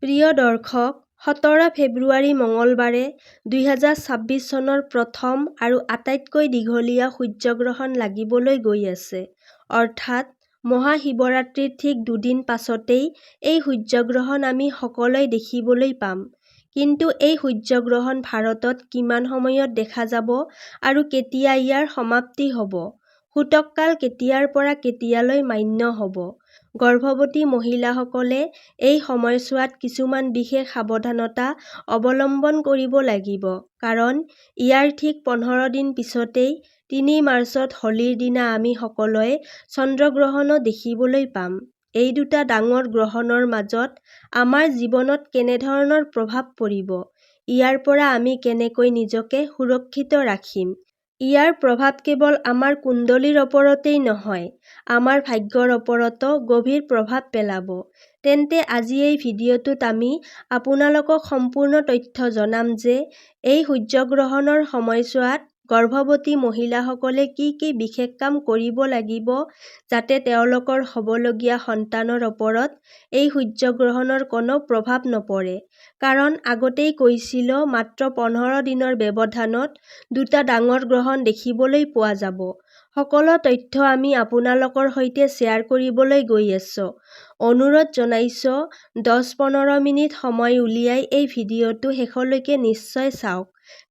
প্ৰিয় দৰ্শক, 17 ফেব্ৰুৱাৰী মঙলবাৰে 2026 চনৰ প্ৰথম আৰু আটাইতকৈ দীঘলীয়া সূৰ্যগ্ৰহণ লাগিবলৈ গৈ আছে। অৰ্থাৎ মহাশিৱৰাত্ৰিৰ ঠিক দুদিন পাছতেই এই সূৰ্যগ্ৰহণ আমি সকলোৱে দেখিবলৈ পাম। কিন্তু এই সূৰ্যগ্ৰহণ ভাৰতত কিমান সময়ত দেখা যাব আৰু কেতিয়া ইয়াৰ সমাপ্তি হ'ব? সূতককাল কেতিয়াৰ পৰা কেতিয়ালৈ মান্য হ'ব? গৰ্ভৱতী মহিলাসকলে এই সময়ছোৱাত কিছুমান বিশেষ সাৱধানতা অৱলম্বন কৰিব লাগিব। কাৰণ ইয়াৰ ঠিক 15 দিন পিছতেই ৩ মাৰ্চত হোলীৰ দিনা আমি সকলোৱে চন্দ্ৰগ্ৰহণো দেখিবলৈ পাম। এই দুটা ডাঙৰ গ্ৰহণৰ মাজত আমাৰ জীৱনত কেনেধৰণৰ প্ৰভাৱ পৰিব? ইয়াৰ পৰা আমি কেনেকৈ নিজকে সুৰক্ষিত ৰাখিম? ইয়াৰ প্ৰভাৱ কেৱল আমাৰ কুণ্ডলীৰ ওপৰতেই নহয়, আমাৰ ভাগ্যৰ ওপৰতো গভীৰ প্ৰভাৱ পেলাব। তেন্তে আজি এই ভিডিঅ'টোত আমি আপোনালোকক সম্পূৰ্ণ তথ্য জনাম যে এই সূৰ্যগ্ৰহণৰ সময়ছোৱাত গৰ্ভৱতী মহিলাসকলে কি বিশেষ কাম কৰিব লাগিব যাতে তেওঁলোকৰ হ'বলগীয়া সন্তানৰ ওপৰত এই সূৰ্যগ্ৰহণৰ কোনো প্ৰভাৱ নপৰে। কাৰণ আগতেই কৈছিলোঁ, মাত্ৰ 15 দিনৰ ব্যৱধানত দুটা ডাঙৰ গ্ৰহণ দেখিবলৈ পোৱা যাব। সকলো তথ্য আমি আপোনালোকৰ সৈতে শ্বেয়াৰ কৰিবলৈ গৈ আছোঁ। অনুৰোধ জনাইছো, 10-15 মিনিট সময় উলিয়াই এই ভিডিঅ'টো শেষলৈকে নিশ্চয় চাওক।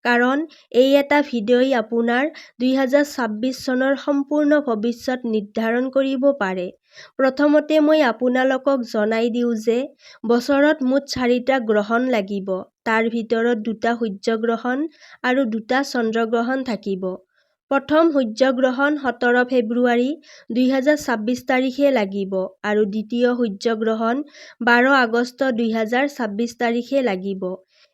কাৰণ এই এটা ভিডিঅ'ই আপোনাৰ 2026 চনৰ সম্পূৰ্ণ ভৱিষ্যত নিৰ্ধাৰণ কৰিব পাৰে। প্ৰথমতে মই আপোনালোকক জনাই দিওঁ যে বছৰত মুঠ 4টা গ্ৰহণ লাগিব। তাৰ ভিতৰত 2টা সূৰ্যগ্ৰহণ আৰু 2টা চন্দ্ৰগ্ৰহণ থাকিব। প্ৰথম সূৰ্যগ্ৰহণ 17 ফেব্ৰুৱাৰী 2026 তাৰিখে লাগিব আৰু দ্বিতীয় সূৰ্যগ্ৰহণ 12 আগষ্ট 2026 তাৰিখে লাগিব।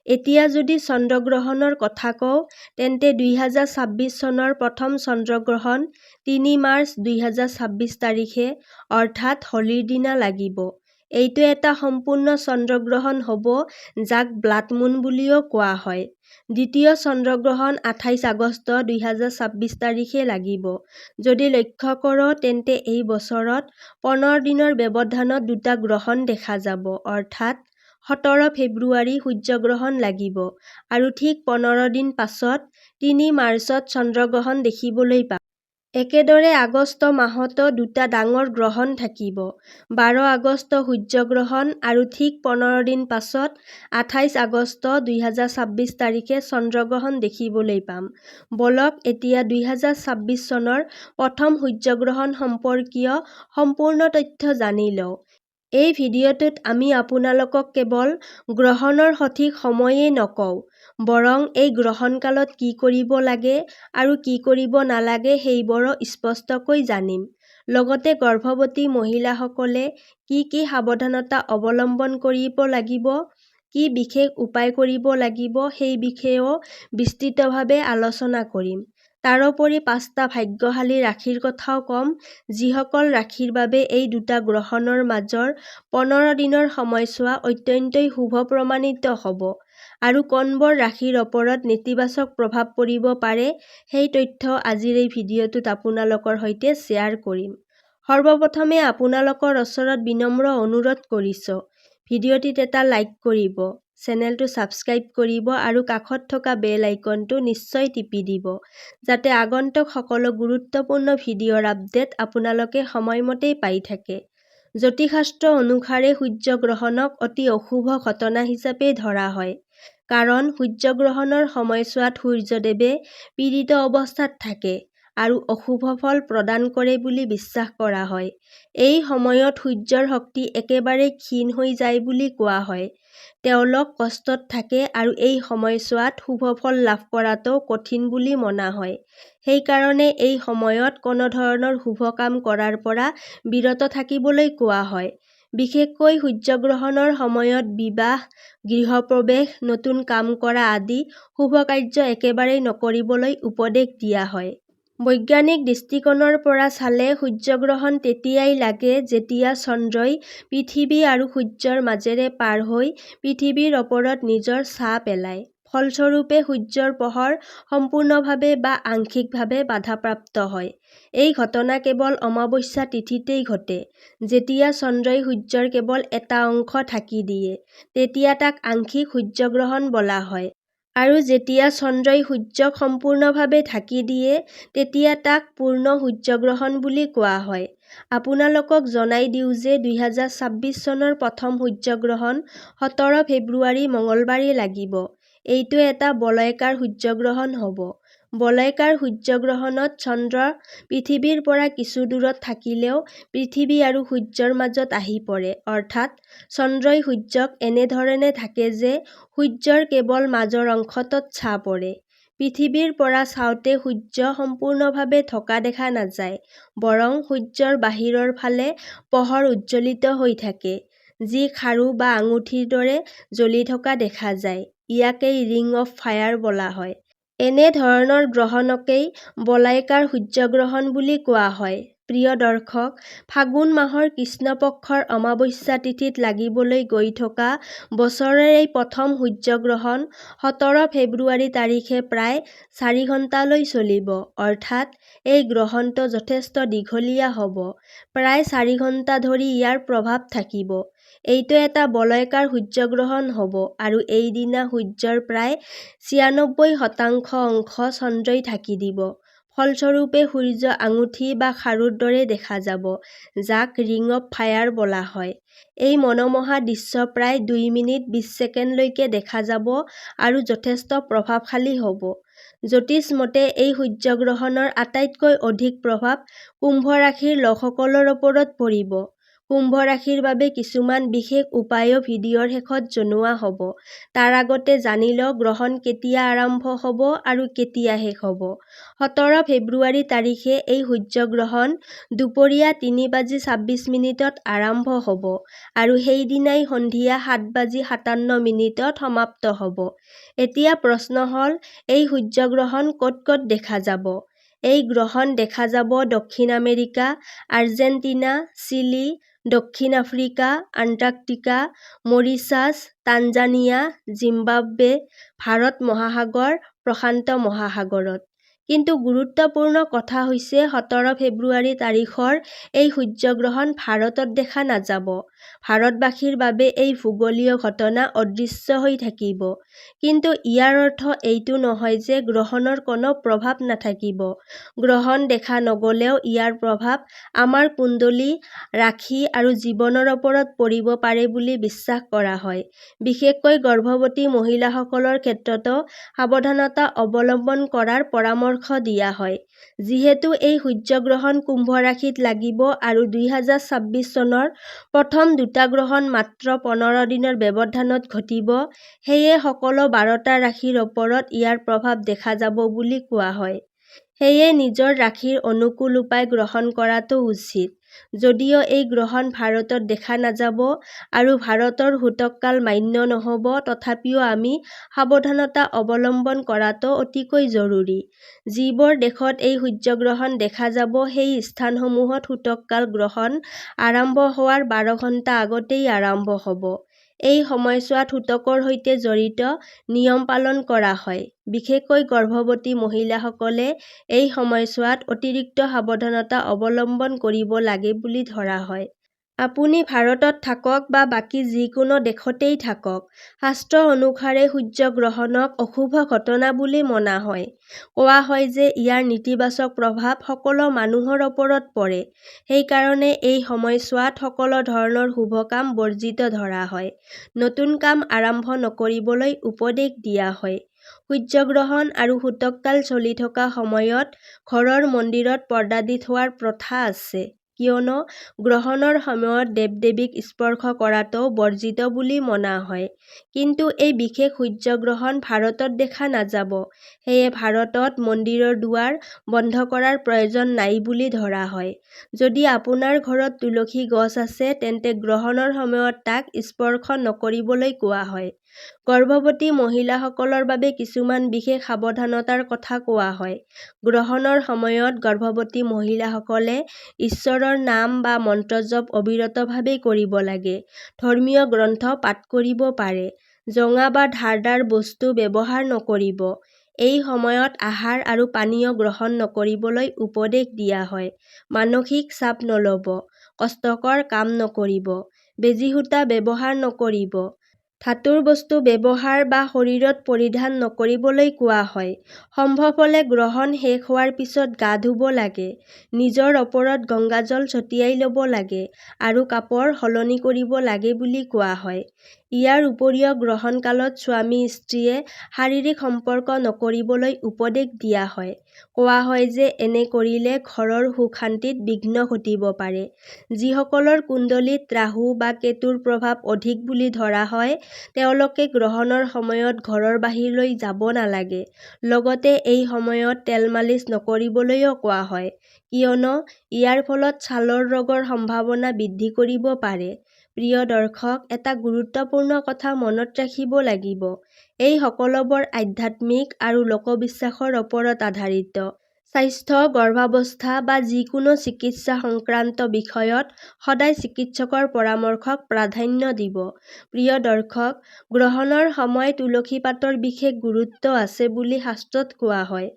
এতিয়া যদি চন্দ্ৰগ্ৰহণৰ কথা কওঁ, তেন্তে 2026 চনৰ প্ৰথম চন্দ্ৰগ্ৰহণ 3 মাৰ্চ 2026 তাৰিখে অৰ্থাৎ হোলীৰ দিনা লাগিব। এইটো এটা সম্পূৰ্ণ চন্দ্ৰগ্ৰহণ হ'ব, যাক ব্লাড মুন বুলিও কোৱা হয়। দ্বিতীয় চন্দ্ৰগ্ৰহণ 28 আগষ্ট 2026 তাৰিখে লাগিব। যদি লক্ষ্য কৰোঁ, তেন্তে এই বছৰত 15 দিনৰ ব্যৱধানত দুটা গ্ৰহণ দেখা যাব। অৰ্থাৎ 17 ফেব্ৰুৱাৰী সূৰ্যগ্ৰহণ লাগিব আৰু ঠিক 15 দিন পাছত 3 মাৰ্চত চন্দ্ৰগ্ৰহণ দেখিবলৈ পাম। একেদৰে আগষ্ট মাহতো দুটা ডাঙৰ গ্ৰহণ থাকিব। 12 আগষ্ট সূৰ্যগ্ৰহণ আৰু ঠিক 15 দিন পাছত 28 আগষ্ট 2026 তাৰিখে চন্দ্ৰগ্ৰহণ দেখিবলৈ পাম। বলক এতিয়া 2026 চনৰ প্ৰথম সূৰ্যগ্ৰহণ সম্পৰ্কীয় সম্পূৰ্ণ তথ্য জানি লওঁ। এই ভিডিঅ'টোত আমি আপোনালোকক কেৱল গ্ৰহণৰ সঠিক সময়েই নকওঁ, বৰং এই গ্ৰহণকালত কি কৰিব লাগে আৰু কি কৰিব নালাগে সেইবোৰো স্পষ্টকৈ জানিম। লগতে গৰ্ভৱতী মহিলাসকলে কি সাৱধানতা অৱলম্বন কৰিব লাগিব, কি বিশেষ উপায় কৰিব লাগিব সেই বিষয়েও বিস্তৃতভাৱে আলোচনা কৰিম। তাৰোপৰি 5টা ভাগ্যশালী ৰাশিৰ কথাও ক'ম, যিসকল ৰাশিৰ বাবে এই দুটা গ্ৰহণৰ মাজৰ 15 দিনৰ সময়ছোৱা অত্যন্তই শুভ প্ৰমাণিত হ'ব আৰু কোনবোৰ ৰাশিৰ ওপৰত নেতিবাচক প্ৰভাৱ পৰিব পাৰে সেই তথ্য আজিৰ এই ভিডিঅ'টোত আপোনালোকৰ সৈতে শ্বেয়াৰ কৰিম। সৰ্বপ্ৰথমে আপোনালোকৰ ওচৰত বিনম্ৰ অনুৰোধ কৰিছোঁ, ভিডিঅ'টিত এটা লাইক কৰিব, চেনেলটো ছাবস্ক্ৰাইব কৰিব আৰু কাষত থকা বেল আইকনটো নিশ্চয় টিপি দিব, যাতে আগন্তুক সকলো গুৰুত্বপূৰ্ণ ভিডিঅ'ৰ আপডেট আপোনালোকে সময়মতেই পাই থাকে। জ্যোতিষশাস্ত্ৰ অনুসাৰে সূৰ্যগ্ৰহণক অতি অশুভ ঘটনা হিচাপে ধৰা হয়। কাৰণ সূৰ্যগ্ৰহণৰ সময়ছোৱাত সূৰ্যদেৱে পীড়িত অৱস্থাত থাকে আৰু অশুভ ফল প্ৰদান কৰে বুলি বিশ্বাস কৰা হয়। এই সময়ত সূৰ্যৰ শক্তি একেবাৰে ক্ষীণ হৈ যায় বুলি কোৱা হয়। তেওঁলোক কষ্টত থাকে আৰু এই সময়ছোৱাত শুভ ফল লাভ কৰাটো কঠিন বুলি মনা হয়। সেইকাৰণে এই সময়ত কোনো ধৰণৰ শুভ কাম কৰাৰ পৰা বিৰত থাকিবলৈ কোৱা হয়। বিশেষকৈ সূৰ্যগ্ৰহণৰ সময়ত বিবাহ, গৃহপ্ৰৱেশ, নতুন কাম কৰা আদি শুভ কাৰ্য একেবাৰে নকৰিবলৈ উপদেশ দিয়া হয়। বৈজ্ঞানিক দৃষ্টিকোণৰ পৰা চালে সূৰ্যগ্ৰহণ তেতিয়াই লাগে যেতিয়া চন্দ্ৰই পৃথিৱী আৰু সূৰ্যৰ মাজেৰে পাৰ হৈ পৃথিৱীৰ ওপৰত নিজৰ ছাঁ পেলায়। ফলস্বৰূপে সূৰ্যৰ পোহৰ সম্পূৰ্ণভাৱে বা আংশিকভাৱে বাধাপ্ৰাপ্ত হয়। এই ঘটনা কেৱল অমাৱস্যা তিথিতেই ঘটে। যেতিয়া চন্দ্ৰই সূৰ্যৰ কেৱল এটা অংশ ঢাকি দিয়ে, তেতিয়া তাক আংশিক সূৰ্যগ্ৰহণ বোলা হয়। আৰু যেতিয়া চন্দ্ৰই সূৰ্যক সম্পূৰ্ণভাৱে ঢাকি দিয়ে, তেতিয়া তাক পূৰ্ণ সূৰ্যগ্ৰহণ বুলি কোৱা হয়। আপোনালোকক জনাই দিওঁ যে 2026 চনৰ প্ৰথম সূৰ্যগ্ৰহণ 17 ফেব্ৰুৱাৰী মঙলবাৰে লাগিব। এইটো এটা বলয়াকাৰ সূৰ্যগ্ৰহণ হ'ব। বলয়াকাৰ সূৰ্যগ্ৰহণত চন্দ্ৰ পৃথিৱীৰ পৰা কিছু দূৰত থাকিলেও পৃথিৱী আৰু সূৰ্যৰ মাজত আহি পৰে, অৰ্থাৎ চন্দ্ৰই সূৰ্যক এনেধৰণে ঢাকে যে সূৰ্যৰ কেৱল মাজৰ অংশটোত ছাঁ পৰে। পৃথিৱীৰ পৰা চাওঁতে সূৰ্য সম্পূৰ্ণভাৱে ঢকা দেখা নাযায়, বৰং সূৰ্যৰ বাহিৰৰ ফালে পোহৰ উজ্জ্বলিত হৈ থাকে, যি খাৰু বা আঙুঠিৰ দৰে জ্বলি থকা দেখা যায়। ইয়াকেই ৰিং অৱ ফায়াৰ বোলা হয়। এনে ধৰণৰ গ্ৰহণকেই বলয়াকাৰ সূৰ্যগ্ৰহণ বুলি কোৱা হয়। প্ৰিয় দৰ্শক, ফাগুন মাহৰ কৃষ্ণ পক্ষৰ অমাৱস্যা তিথিত লাগিবলৈ গৈ থকা বছৰৰ এই প্ৰথম সূৰ্যগ্ৰহণ 17 ফেব্ৰুৱাৰী তাৰিখে প্ৰায় 4 ঘণ্টালৈ চলিব। অৰ্থাৎ এই গ্ৰহণটো যথেষ্ট দীঘলীয়া হ'ব। প্ৰায় 4 ঘণ্টা ধৰি ইয়াৰ প্ৰভাৱ থাকিব। এইটো এটা বলয়াকাৰ সূৰ্যগ্ৰহণ হ'ব আৰু এই দিনা সূৰ্যৰ প্ৰায় 96% অংশ চন্দ্ৰই ঢাকি দিব। ফলস্বৰূপে সূৰ্য আঙুঠি বা খাৰুৰ দৰে দেখা যাব, যাক ৰিং অৱ ফায়াৰ বোলা হয়। এই মনোমোহা দৃশ্য প্ৰায় 2 মিনিট 20 ছেকেণ্ডলৈকে দেখা যাব আৰু যথেষ্ট প্ৰভাৱশালী হ'ব। জ্যোতিষ মতে এই সূৰ্যগ্ৰহণৰ আটাইতকৈ অধিক প্ৰভাৱ কুম্ভ ৰাশিৰ লোকসকলৰ ওপৰত পৰিব। কুম্ভ ৰাশিৰ বাবে কিছুমান বিশেষ উপায়ও ভিডিঅ'ৰ শেষত জনোৱা হ'ব। তাৰ আগতে জানি লওক গ্ৰহণ কেতিয়া আৰম্ভ হ'ব আৰু কেতিয়া শেষ হ'ব। 17 ফেব্ৰুৱাৰী তাৰিখে এই সূৰ্যগ্ৰহণ দুপৰীয়া 3:26 আৰম্ভ হ'ব আৰু সেইদিনাই সন্ধিয়া 7:57 সমাপ্ত হ'ব। এতিয়া প্ৰশ্ন হ'ল, এই সূৰ্যগ্ৰহণ ক'ত ক'ত দেখা যাব? এই গ্ৰহণ দেখা যাব দক্ষিণ আমেৰিকা, আৰ্জেণ্টিনা, চিলি, দক্ষিণ আফ্ৰিকা, আণ্টাৰ্কটিকা, মৰিচাছ, তানজানিয়া, জিম্বাবৱে, ভাৰত মহাসাগৰ, প্ৰশান্ত মহাসাগৰত। কিন্তু গুৰুত্বপূৰ্ণ কথা হৈছে 17 ফেব্ৰুৱাৰী তাৰিখৰ এই সূৰ্যগ্ৰহণ ভাৰতত দেখা নাযাব। ভাৰতবাসীৰ বাবে এই ভূগোলীয় ঘটনা অদৃশ্য হৈ থাকিব। কিন্তু ইয়াৰ অৰ্থ এইটো নহয় যে গ্ৰহণৰ কোনো প্ৰভাৱ নাথাকিব। গ্ৰহণ দেখা নগ'লেও ইয়াৰ প্ৰভাৱ আমাৰ কুণ্ডলী, ৰাশি আৰু জীৱনৰ ওপৰত পৰিব পাৰে বুলি বিশ্বাস কৰা হয়। বিশেষকৈ গৰ্ভৱতী মহিলাসকলৰ ক্ষেত্ৰতো সাৱধানতা অৱলম্বন কৰাৰ পৰামৰ্শ দিয়া হয়। যিহেতু এই সূৰ্যগ্ৰহণ কুম্ভ ৰাশিত লাগিব আৰু 2026 চনৰ প্ৰথম দুটা গ্ৰহণ মাত্ৰ 15 দিনৰ ব্যৱধানত ঘটিব, সেয়ে সকলো 12টা ৰাশিৰ ওপৰত ইয়াৰ প্ৰভাৱ দেখা যাব বুলি কোৱা হয়। সেয়ে নিজৰ ৰাশিৰ অনুকূল উপায় গ্ৰহণ কৰাটো উচিত। যদিও এই গ্ৰহণ ভাৰতত দেখা নাযাব আৰু ভাৰতৰ সূতককাল মান্য নহ'ব, তথাপিও আমি সাৱধানতা অৱলম্বন কৰাটো অতিকৈ জৰুৰী। যিবোৰ দেশত এই সূৰ্যগ্ৰহণ দেখা যাব, সেই স্থানসমূহত সূতককাল গ্ৰহণ আৰম্ভ হোৱাৰ 12 ঘণ্টা আগতেই আৰম্ভ হ'ব। এই সময়ছোৱাত সূতকৰ সৈতে জড়িত নিয়ম পালন কৰা হয়। বিশেষকৈ গৰ্ভৱতী মহিলাসকলে এই সময়ছোৱাত অতিৰিক্ত সাৱধানতা অৱলম্বন কৰিব লাগে বুলি ধৰা হয়। আপুনি ভাৰতত থাকক বা বাকী যিকোনো দেশতেই থাকক, শাস্ত্ৰ অনুসাৰে সূৰ্যগ্ৰহণক অশুভ ঘটনা বুলি মনা হয়। কোৱা হয় যে ইয়াৰ নেতিবাচক প্ৰভাৱ সকলো মানুহৰ ওপৰত পৰে। সেইকাৰণে এই সময়ছোৱাত সকলো ধৰণৰ শুভ কাম বৰ্জিত ধৰা হয়। নতুন কাম আৰম্ভ নকৰিবলৈ উপদেশ দিয়া হয়। সূৰ্যগ্ৰহণ আৰু সূতককাল চলি থকা সময়ত ঘৰৰ মন্দিৰত পৰ্দা দি থোৱাৰ প্ৰথা আছে, কিয়নো গ্ৰহণৰ সময়ত দেৱ-দেৱীক স্পৰ্শ কৰাটো বৰ্জিত বুলি মনা হয়। কিন্তু এই বিশেষ সূৰ্যগ্ৰহণ ভাৰতত দেখা নাযাব। সেয়ে ভাৰতত মন্দিৰৰ দুৱাৰ বন্ধ কৰাৰ প্ৰয়োজন নাই বুলি ধৰা হয়। যদি আপোনাৰ ঘৰত তুলসী গছ আছে, তেন্তে গ্ৰহণৰ সময়ত তাক স্পৰ্শ নকৰিবলৈ কোৱা হয়। গৰ্ভৱতী মহিলাসকলৰ বাবে কিছুমান বিশেষ সাৱধানতাৰ কথা কোৱা হয়। গ্ৰহণৰ সময়ত গৰ্ভৱতী মহিলাসকলে ঈশ্বৰৰ নাম বা মন্ত্ৰজপ অবিৰতভাৱে কৰিব লাগে। ধৰ্মীয় গ্ৰন্থ পাঠ কৰিব পাৰে। জঙা বা ধাৰদাৰ বস্তু ব্যৱহাৰ নকৰিব। এই সময়ত আহাৰ আৰু পানীয় গ্ৰহণ নকৰিবলৈ উপদেশ দিয়া হয়। মানসিক চাপ নল'ব। কষ্টকৰ কাম নকৰিব। বেজি-সূঁতা ব্যৱহাৰ নকৰিব। ধাতুৰ বস্তু ব্যৱহাৰ বা শৰীৰত পৰিধান নকৰিবলৈ কোৱা হয়। সম্ভৱ হ'লে গ্ৰহণ শেষ হোৱাৰ পিছত গা ধুব লাগে। নিজৰ ওপৰত গংগাজল ছটিয়াই ল'ব লাগে আৰু কাপোৰ সলনি কৰিব লাগে বুলি কোৱা হয়। ইয়াৰ উপৰিও গ্ৰহণকালত স্বামী-স্ত্ৰীয়ে শাৰীৰিক সম্পৰ্ক নকৰিবলৈ উপদেশ দিয়া হয়। কোৱা হয় যে এনে কৰিলে ঘৰৰ সুখ-শান্তিত বিঘ্ন ঘটিব পাৰে। যিসকলৰ কুণ্ডলীত ৰাহু বা কেতুৰ প্ৰভাৱ অধিক বুলি ধৰা হয়, তেওঁলোকে গ্ৰহণৰ সময়ত ঘৰৰ বাহিৰলৈ যাব নালাগে। লগতে এই সময়ত তেল মালিচ নকৰিবলৈও কোৱা হয়, কিয়নো ইয়াৰ ফলত ছালৰ ৰোগৰ সম্ভাৱনা বৃদ্ধি কৰিব পাৰে। প্ৰিয় দৰ্শক, এটা গুৰুত্বপূৰ্ণ কথা মনত ৰাখিব লাগিব। এই সকলোবোৰ আধ্যাত্মিক আৰু লোকবিশ্বাসৰ ওপৰত আধাৰিত। স্বাস্থ্য, গৰ্ভাৱস্থা বা যিকোনো চিকিৎসা সংক্ৰান্ত বিষয়ত সদায় চিকিৎসকৰ পৰামৰ্শক প্ৰাধান্য দিব। প্ৰিয় দৰ্শক, গ্ৰহণৰ সময়ত তুলসী পাতৰ বিশেষ গুৰুত্ব আছে বুলি শাস্ত্ৰত কোৱা হয়।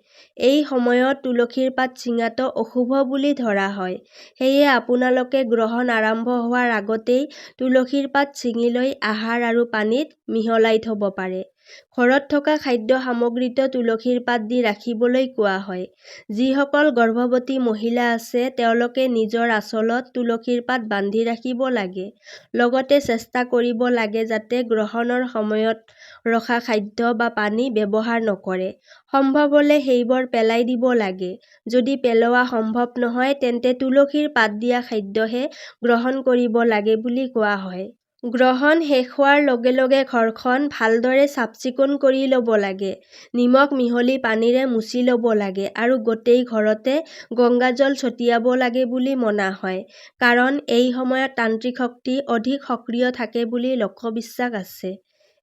এই সময়ত তুলসীৰ পাত ছিঙাটো অশুভ বুলি ধৰা হয়। সেয়ে আপোনালোকে গ্ৰহণ আৰম্ভ হোৱাৰ আগতেই তুলসীৰ পাত ছিঙি লৈ আহাৰ আৰু পানীত মিহলাই থ'ব পাৰে। ঘৰত থকা খাদ্য সামগ্ৰীতো তুলসীৰ পাত দি ৰাখিবলৈ কোৱা হয়। যিসকল গৰ্ভৱতী মহিলা আছে তেওঁলোকে নিজৰ আঁচলত তুলসীৰ পাত বান্ধি ৰাখিব লাগে। লগতে চেষ্টা কৰিব লাগে যাতে গ্ৰহণৰ সময়ত ৰখা খাদ্য বা পানী ব্যৱহাৰ নকৰে। সম্ভৱ হ'লে সেইবোৰ পেলাই দিব লাগে। যদি পেলোৱা সম্ভৱ নহয় তেন্তে তুলসীৰ পাত দিয়া খাদ্যহে গ্ৰহণ কৰিব লাগে বুলি কোৱা হয়। গ্ৰহণ শেষ হোৱাৰ লগে লগে ঘৰখন ভালদৰে চাফ-চিকুণ কৰি ল'ব লাগে। নিমখ মিহলি পানীৰে মুছি ল'ব লাগে আৰু গোটেই ঘৰতে গংগাজল ছটিয়াব লাগে বুলি মনা হয়। কাৰণ এই সময়ত তান্ত্ৰিক শক্তি অধিক সক্ৰিয় থাকে বুলি লোকবিশ্বাস আছে।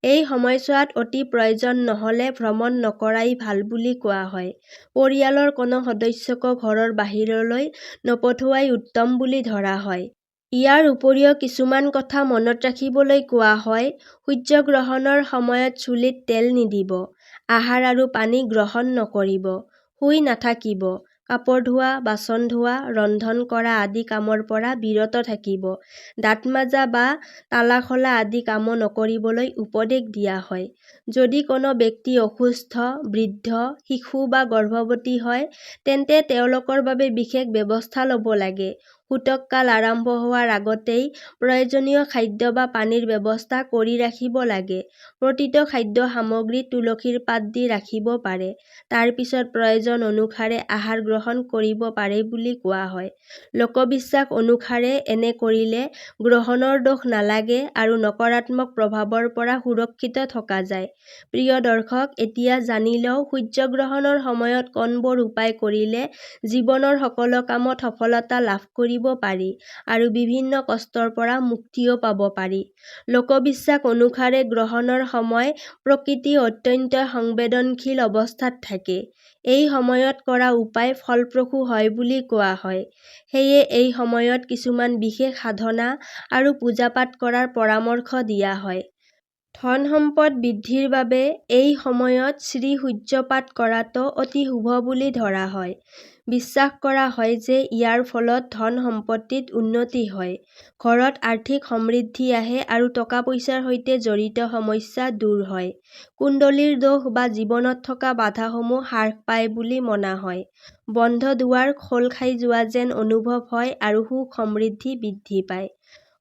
এই সময়ছোৱাত অতি প্ৰয়োজন নহ'লে ভ্ৰমণ নকৰাই ভাল বুলি কোৱা হয়। পৰিয়ালৰ কোনো সদস্যকো ঘৰৰ বাহিৰলৈ নপঠোৱাই উত্তম বুলি ধৰা হয়। ইয়াৰ উপৰিও কিছুমান কথা মনত ৰাখিবলৈ কোৱা হয়। সূৰ্যগ্ৰহণৰ সময়ত চুলিত তেল নিদিব। আহাৰ আৰু পানী গ্ৰহণ নকৰিব। শুই নাথাকিব। কাপোৰ ধোৱা, বাচন ধোৱা, ৰন্ধন কৰা আদি কামৰ পৰা বিৰত থাকিব। দাঁত মাজা বা তালা খোলা আদি কামো নকৰিবলৈ উপদেশ দিয়া হয়। যদি কোনো ব্যক্তি অসুস্থ, বৃদ্ধ, শিশু বা গৰ্ভৱতী হয়, তেন্তে তেওঁলোকৰ বাবে বিশেষ ব্যৱস্থা ল'ব লাগে। সূতক কাল আৰম্ভ হোৱাৰ আগতেই প্ৰয়োজনীয় খাদ্য বা পানীৰ ব্যৱস্থা কৰি ৰাখিব লাগে। প্ৰতিটো খাদ্য সামগ্ৰীত তুলসীৰ পাত দি ৰাখিব পাৰে। তাৰ পিছত প্ৰয়োজন অনুসাৰে আহাৰ গ্ৰহণ কৰিব পাৰে বুলি কোৱা হয়। লোকবিশ্বাস অনুসাৰে এনে কৰিলে গ্ৰহণৰ দোষ নালাগে আৰু নকাৰাত্মক প্ৰভাৱৰ পৰা সুৰক্ষিত থকা যায়। প্ৰিয় দৰ্শক, এতিয়া জানি লওঁ সূৰ্যগ্ৰহণৰ সময়ত কোনবোৰ উপায় কৰিলে জীৱনৰ সকলো কামত সফলতা লাভ কৰিব পাৰি আৰু বিভিন্ন কষ্টৰ পৰা মুক্তিও পাব পাৰি। লোকবিশ্বাস অনুসাৰে গ্ৰহণৰ সময় প্ৰকৃতি অত্যন্ত সংবেদনশীল অৱস্থাত থাকে। এই সময়ত কৰা উপায় ফলপ্ৰসূ হয় বুলি কোৱা হয়। সেয়ে এই সময়ত কিছুমান বিশেষ সাধনা আৰু পূজা-পাঠ কৰাৰ পৰামৰ্শ দিয়া হয়। ধন-সম্পদ বৃদ্ধিৰ বাবে এই সময়ত শ্ৰী সূৰ্য পাঠ কৰাটো অতি শুভ বুলি ধৰা হয়। বিশ্বাস কৰা হয় যে ইয়াৰ ফলত ধন-সম্পত্তিত উন্নতি হয়, ঘৰত আৰ্থিক সমৃদ্ধি আহে আৰু টকা-পইচাৰ সৈতে জড়িত সমস্যা দূৰ হয়। কুণ্ডলীৰ দোষ বা জীৱনত থকা বাধাসমূহ হ্ৰাস পায় বুলি মনা হয়। বন্ধ দুৱাৰ খোল খাই যোৱা যেন অনুভৱ হয় আৰু সুখ-সমৃদ্ধি বৃদ্ধি পায়।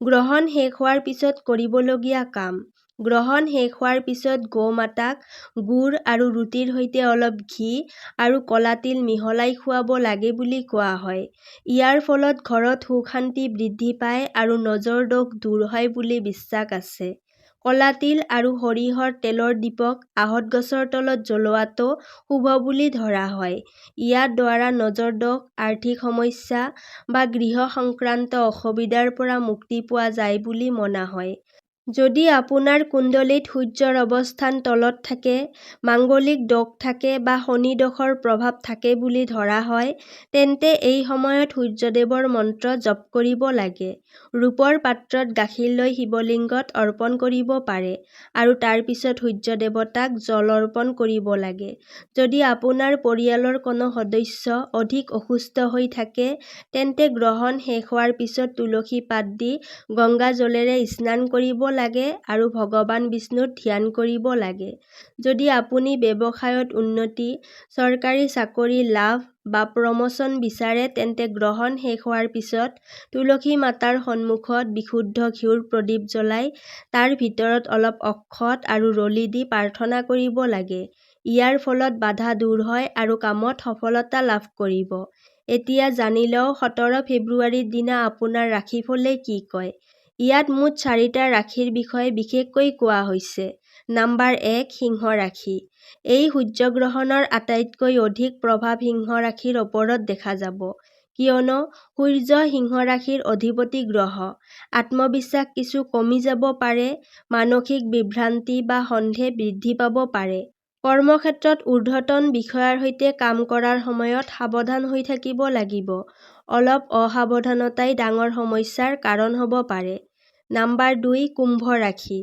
গ্ৰহণ শেষ হোৱাৰ পিছত কৰিবলগীয়া কাম। গ্ৰহণ শেষ হোৱাৰ পিছত গো-মাতাক গুড় আৰু ৰুটিৰ সৈতে অলপ ঘি আৰু ক'লা তিল মিহলাই খুৱাব লাগে বুলি কোৱা হয়। ইয়াৰ ফলত ঘৰত সুখ-শান্তি বৃদ্ধি পায় আৰু নজৰ দোষ দূৰ হয় বুলি বিশ্বাস আছে। ক'লা তিল আৰু সৰিয়হৰ তেলৰ দীপক আহঁত গছৰ তলত জ্বলোৱাটো শুভ বুলি ধৰা হয়। ইয়াৰ দ্বাৰা নজৰ দোষ, আৰ্থিক সমস্যা বা গৃহ সংক্ৰান্ত অসুবিধাৰ পৰা মুক্তি পোৱা যায় বুলি মনা হয়। যদি আপোনাৰ কুণ্ডলীত সূৰ্যৰ অৱস্থান তলত থাকে, মাংগলিক দোষ থাকে বা শনি দোষৰ প্ৰভাৱ থাকে বুলি ধৰা হয়, তেন্তে এই সময়ত সূৰ্যদেৱৰ মন্ত্ৰ জপ কৰিব লাগে। ৰূপৰ পাত্ৰত গাখীৰ লৈ শিৱলিংগত অৰ্পণ কৰিব পাৰে আৰু তাৰ পিছত সূৰ্য দেৱতাক জল অৰ্পণ কৰিব লাগে। যদি আপোনাৰ পৰিয়ালৰ কোনো সদস্য অধিক অসুস্থ হৈ থাকে, তেন্তে গ্ৰহণ শেষ হোৱাৰ পিছত তুলসী পাত দি গংগা জলেৰে স্নান কৰিব লাগে আৰু ভগৱান বিষ্ণুৰ ধ্যান কৰিব লাগে। যদি আপুনি ব্যৱসায়ত উন্নতি, চৰকাৰী চাকৰি লাভ বা প্ৰমোচন বিচাৰে, তেন্তে গ্ৰহণ শেষ হোৱাৰ পিছত তুলসী মাতাৰ সন্মুখত বিশুদ্ধ ঘিউৰ প্ৰদীপ জ্বলাই তাৰ ভিতৰত অলপ অক্ষত আৰু ৰলি দি প্ৰাৰ্থনা কৰিব লাগে। ইয়াৰ ফলত বাধা দূৰ হয় আৰু কামত সফলতা লাভ কৰিব। এতিয়া জানি লওঁ 17 ফেব্ৰুৱাৰীৰ দিনা আপোনাৰ ৰাশিফলে কি কয়। ইয়াত মুঠ 4টা ৰাশিৰ বিষয়ে বিশেষকৈ কোৱা হৈছে। নম্বৰ 1, সিংহ ৰাশি। এই সূৰ্যগ্ৰহণৰ আটাইতকৈ অধিক প্ৰভাৱ সিংহ ৰাশিৰ ওপৰত দেখা যাব। কিয়নো সূৰ্য সিংহ ৰাশিৰ অধিপতি গ্ৰহ। আত্মবিশ্বাস কিছু কমি যাব পাৰে, মানসিক বিভ্ৰান্তি বা সন্দেহ বৃদ্ধি পাব পাৰে। কৰ্মক্ষেত্ৰত ঊৰ্ধ্বতন বিষয়াৰ সৈতে কাম কৰাৰ সময়ত সাৱধান হৈ থাকিব লাগিব। অলপ অসাৱধানতাই ডাঙৰ সমস্যাৰ কাৰণ হ'ব পাৰে। নম্বৰ 2, কুম্ভ ৰাশি।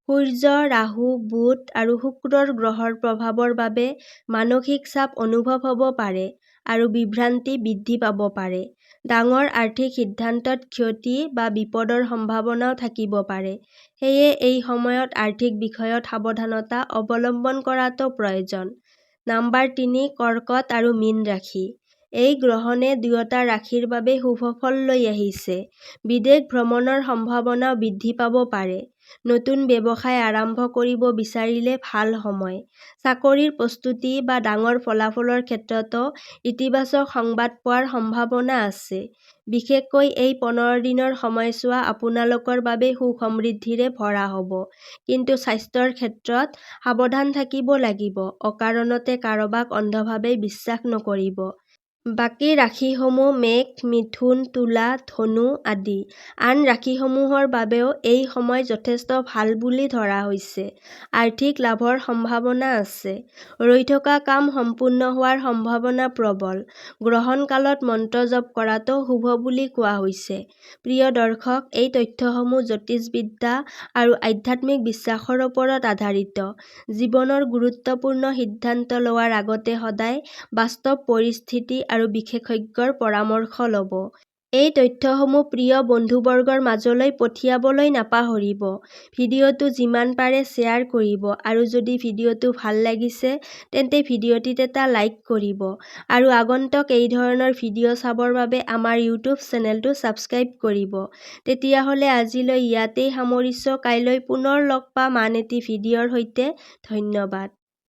সূৰ্য, ৰাহু, বুধ আৰু শুক্ৰৰ গ্ৰহৰ প্ৰভাৱৰ বাবে মানসিক চাপ অনুভৱ হ'ব পাৰে আৰু বিভ্ৰান্তি বৃদ্ধি পাব পাৰে। ডাঙৰ আৰ্থিক সিদ্ধান্তত ক্ষতি বা বিপদৰ সম্ভাৱনাও থাকিব পাৰে। সেয়ে এই সময়ত আৰ্থিক বিষয়ত সাৱধানতা অৱলম্বন কৰাটো প্ৰয়োজন। নম্বৰ 3, কৰ্কট আৰু মীন ৰাশি। এই গ্ৰহণে দুয়োটা ৰাশিৰ বাবে শুভ ফল লৈ আহিছে। বিদেশ ভ্ৰমণৰ সম্ভাৱনাও বৃদ্ধি পাব পাৰে। নতুন ব্যৱসায় আৰম্ভ কৰিব বিচাৰিলে ভাল সময়। চাকৰিৰ প্ৰস্তুতি বা ডাঙৰ ফলাফলৰ ক্ষেত্ৰতো ইতিবাচক সংবাদ পোৱাৰ সম্ভাৱনা আছে। বিশেষকৈ এই 15 দিনৰ সময়ছোৱা আপোনালোকৰ বাবে সুখ সমৃদ্ধিৰে ভৰা হ'ব। কিন্তু স্বাস্থ্যৰ ক্ষেত্ৰত সাৱধান থাকিব লাগিব। অকাৰণতে কাৰোবাক অন্ধভাৱে বিশ্বাস নকৰিব। বাকী ৰাশিসমূহ মেষ, মিথুন, তুলা, ধনু আদি। আন ৰাশিসমূহৰ বাবেও এই সময় যথেষ্ট ভাল বুলি ধৰা হৈছে। আৰ্থিক লাভৰ সম্ভাৱনা আছে। ৰৈ থকা কাম সম্পূৰ্ণ হোৱাৰ সম্ভাৱনা প্ৰবল। গ্ৰহণ কালত মন্ত্ৰ জপ কৰাটো শুভ বুলি কোৱা হৈছে। প্ৰিয় দৰ্শক, এই তথ্যসমূহ জ্যোতিষবিদ্যা আৰু আধ্যাত্মিক বিশ্বাসৰ ওপৰত আধাৰিত। জীৱনৰ গুৰুত্বপূৰ্ণ সিদ্ধান্ত লোৱাৰ আগতে সদায় বাস্তৱ পৰিস্থিতি আৰু বিশেষজ্ঞৰ পৰামৰ্শ ল'ব। এই তথ্যসমূহ প্ৰিয় বন্ধুবৰ্গৰ মাজলৈ পঠিয়াবলৈ নাপাহৰিব। ভিডিঅ'টো যিমান পাৰে শ্বেয়াৰ কৰিব আৰু যদি ভিডিঅ'টো ভাল লাগিছে তেন্তে ভিডিঅ'টিত এটা লাইক কৰিব আৰু আগন্তুক এই ধৰণৰ ভিডিঅ' চাবৰ বাবে আমাৰ ইউটিউব চেনেলটো ছাবস্ক্ৰাইব কৰিব। তেতিয়াহ'লে আজিলৈ ইয়াতেই সামৰিছোঁ। কাইলৈ পুনৰ লগ পাম আন এটি ভিডিঅ'ৰ সৈতে। ধন্যবাদ।